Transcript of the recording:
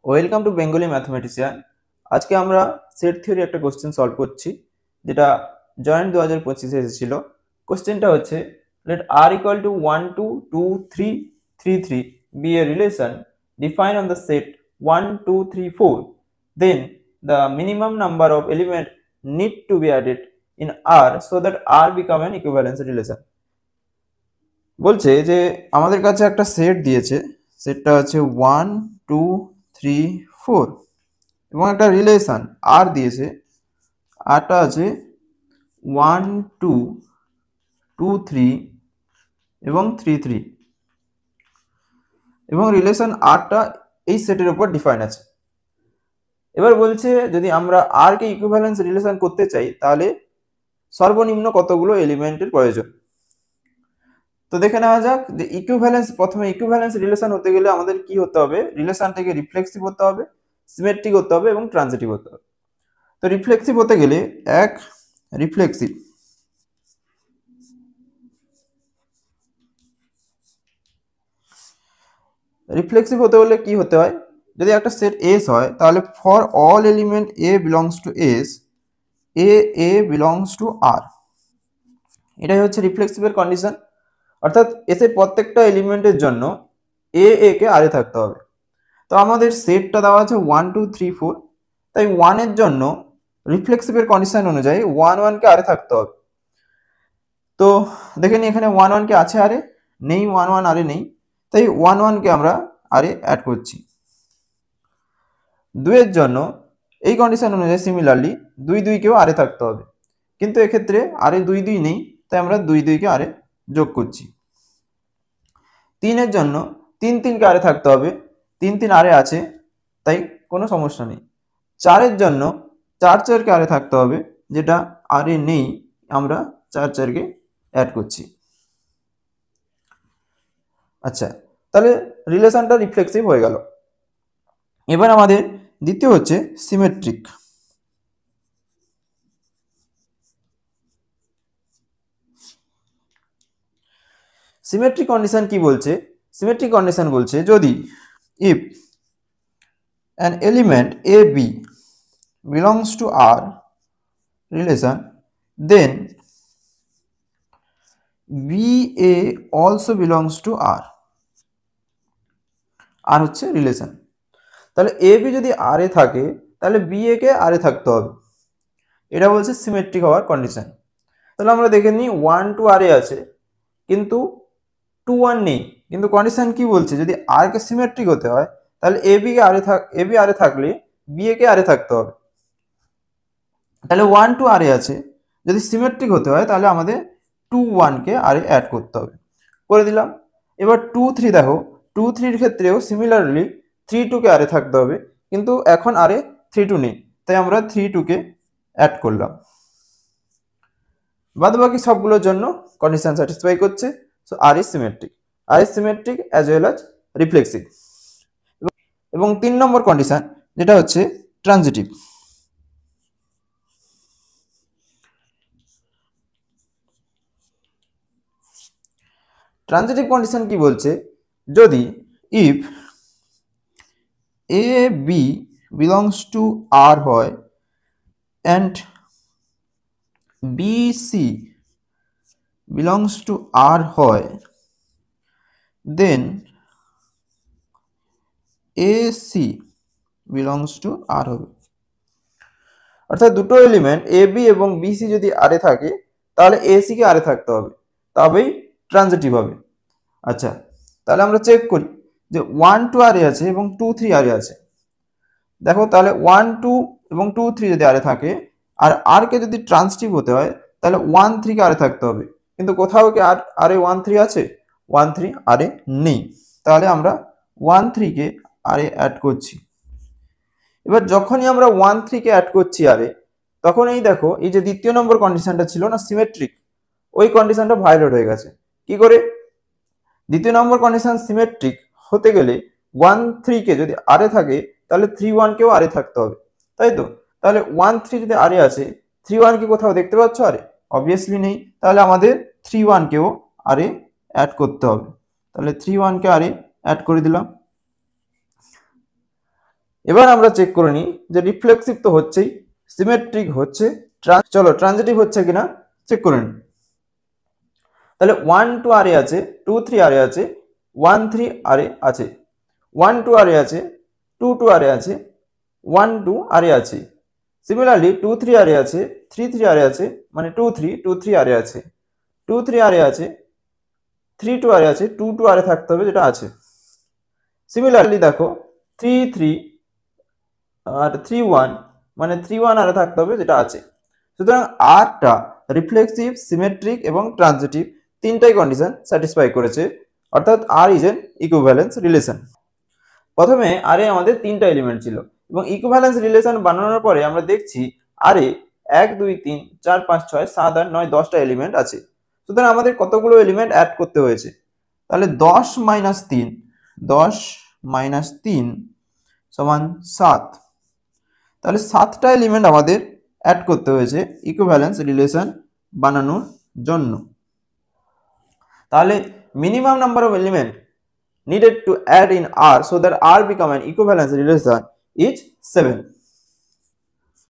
Welcome to Bengali mathematician. আজকে আমরা set theory একটা কোশ্চেন সলভ করছি, যেটা জয়েন্ট 2025 এসেছিল। কোশ্চেনটা হচ্ছে, let R equal to 1 2 2 3 3 3 be a relation define on the set 1 2 3 4, then the minimum number of element need to be added in R so that R become an equivalence relation. বলছে যে আমাদের কাছে একটা set দিয়েছে, সেটটা হচ্ছে 1 2 3 4 এবং একটা রিলেশন আর দিয়েছে। আরটা আছে 1 2 2 3 এবং 3 3 এবং রিলেশন আরটা এই সেটের উপর ডিফাইন আছে। এবার বলছে যদি আমরা আর কে ইকুইভ্যালেন্স রিলেশন করতে চাই তাহলে সর্বনিম্ন কতগুলো এলিমেন্টের প্রয়োজন। তো দেখে নেওয়া যাক যে প্রথমে ইকুইভ্যালেন্স রিলেশন হতে গেলে আমাদের কি হতে হবে, রিলেশনটাকে রিফ্লেক্সিভ হতে হবে, সিমেট্রিক হতে হবে এবং ট্রানজিটিভ হতে হবে। তো রিফ্লেক্সিভ হতে গেলে রিফ্লেক্সিভ রিফ্লেক্সিভ হতে হলে কি হতে হয়, যদি একটা সেট এস হয় তাহলে for all element A belongs to S, A belongs to R, এটাই হচ্ছে রিফ্লেক্সিভের কন্ডিশন। অর্থাৎ এস এর প্রত্যেকটা এলিমেন্টের জন্য এ কে আরে থাকতে হবে। তো আমাদের সেটটা দেওয়া আছে 1 2 3 4, তাই 1 এর জন্য রিফ্লেক্সিভের কন্ডিশন অনুযায়ী 1 1 কে আরে থাকতে হবে। তো দেখে নি এখানে 1 1 কে আছে আরে নেই, 1 1 আরে নেই, তাই 1 1 কে আমরা আরে অ্যাড করছি। 2 এর জন্য এই কন্ডিশন অনুযায়ী সিমিলারলি 2 2 কেও আরে থাকতে হবে, কিন্তু এক্ষেত্রে আরে 2 2 নেই, তাই আমরা 2 2 কে আরে যোগ করছি। 3 এর জন্য 3 3 কে আরে থাকতে হবে, 3 3 আরে আছে, তাই কোনো সমস্যা নেই। 4 এর জন্য 4 4 কে আরে থাকতে হবে, যেটা আরে নেই, আমরা 4 4 কে অ্যাড করছি। আচ্ছা, তাহলে রিলেশনটা রিফ্লেক্সিভ হয়ে গেল। এবার আমাদের দ্বিতীয় হচ্ছে সিমেট্রিক। সিমেট্রিক কন্ডিশন কি বলছে? সিমেট্রিক কন্ডিশন বলছে যদি if an element AB belongs to R relation, then BA also belongs to R. আর হচ্ছে রিলেশন। তাহলে AB যদি R এ থাকে তাহলে BA কে R এ থাকতে হবে, এটা বলছে সিমেট্রিক হওয়ার কন্ডিশন। তাহলে আমরা দেখে নিই 1 2 আর এ আছে কিন্তু 2 1 নেই, কিন্তু কন্ডিশন কি বলছে, যদি আর কে সিমেট্রিক হতে হয় তাহলে এবি আর এ থাকলে বিএ কে আর এ থাকতে হবে। তাহলে 1 2 আর এ আছে, যদি সিমেট্রিক হতে হয় তাহলে আমাদের 2 1 কে আর এ অ্যাড করতে হবে, করে দিলাম। এবার 2 3 দেখো, 2 3 এর ক্ষেত্রেও সিমিলারলি 3 2 কে আর এ থাকতে হবে, কিন্তু এখন আর এ 3 2 নেই, তাই আমরা 3 2 কে অ্যাড করলাম। বাদবাকি সবগুলোর জন্য কন্ডিশন স্যাটিসফাই করছে, so R is symmetric as well as reflexive. এবং 3 নম্বর কন্ডিশন যেটা হচ্ছে ট্রানজিটিভ। ট্রানজিটিভ কন্ডিশন কি বলছে, যদি if A B belongs to R হয় and B C belongs to R হয়, then A C belongs to R হবে। অর্থাৎ দুটো এলিমেন্ট এ বি এবং বি সি যদি আরে থাকে তাহলে এ সি কে আরে থাকতে হবে, তবেই ট্রানজিটিভ হবে। আচ্ছা, তাহলে আমরা চেক করি যে 1 2 আরে আছে এবং 2 3 আরে আছে। দেখো তাহলে 1 2 এবং 2 3 যদি আরে থাকে আর আর কে যদি ট্রান্সটিভ হতে হয় তাহলে 1 3 কে আরে থাকতে হবে, কিন্তু কোথাও কি আর আরে 1 3 আছে? 1 3 আরে নেই, তাহলে আমরা 1 3 কে আরে অ্যাড করছি। এবার যখনই আমরা 1 3 কে অ্যাড করছি আরে, তখন এই দেখো এই যে দ্বিতীয় নম্বর কন্ডিশনটা ছিল না সিমেট্রিক, ওই কন্ডিশনটা ভায়োলেট হয়ে গেছে। কি করে? দ্বিতীয় নম্বর কন্ডিশন সিমেট্রিক হতে গেলে 1 3 কে যদি আরে থাকে তাহলে 3 1 কেও আরে থাকতে হবে, তাই তো? তাহলে 1 3 যদি আরে আছে, 3 1 কি কোথাও দেখতে পাচ্ছ আরে? অবভিয়াসলি নেই, তাহলে আমাদের 3 1 কেও আরে অ্যাড করতে হবে। তাহলে 3 1 কে আরে অ্যাড করে দিলাম। এবার আমরা চেক করে নিই যে রিফ্লেক্সিভ তো হচ্ছেই, সিমেট্রিক হচ্ছে, চলো ট্রানজিটিভ হচ্ছে কিনা চেক করে নিই। তাহলে 1 2 আরে আছে, 2 3 আরে আছে, 1 3 আরে আছে, 1 2 আরে আছে, 2 2 আরে আছে, 1 2 আরে আছে। সিমিলারলি 2 3 আরে আছে, 3 3 আরে আছে, মানে 2 3 2 3 আরে আছে, 2 3 আরে আছে, 3 2 আরে আছে, 2 2 আরে থাকতে হবে যেটা আছে। সিমিলারলি দেখো 3 3 আর 3 1, মানে 3 1 আরে থাকতে হবে যেটা আছে। সুতরাং আরটা রিফ্লেক্সিভ, সিমেট্রিক এবং ট্রানজিটিভ তিনটাই কন্ডিশন স্যাটিসফাই করেছে, অর্থাৎ আর ইজ এন ইকুইভ্যালেন্স রিলেশন। প্রথমে আরে আমাদের তিনটা এলিমেন্ট ছিল এবং ইকুইভ্যালেন্স রিলেশন বানানোর পরে আমরা দেখছি আরে 1 2 3 4 5 6 7 8 9 10টা এলিমেন্ট আছে। সুতরাং আমাদের কতগুলো এলিমেন্ট অ্যাড করতে হয়েছে, তাহলে 10 মাইনাস 3, 10 মাইনাস 3 সমান 7, তাহলে 7টা এলিমেন্ট আমাদের অ্যাড করতে হয়েছে ইকুইভ্যালেন্স রিলেশন বানানোর জন্য। তাহলে minimum number of element needed to add in R so that R become an equivalence relation is 7.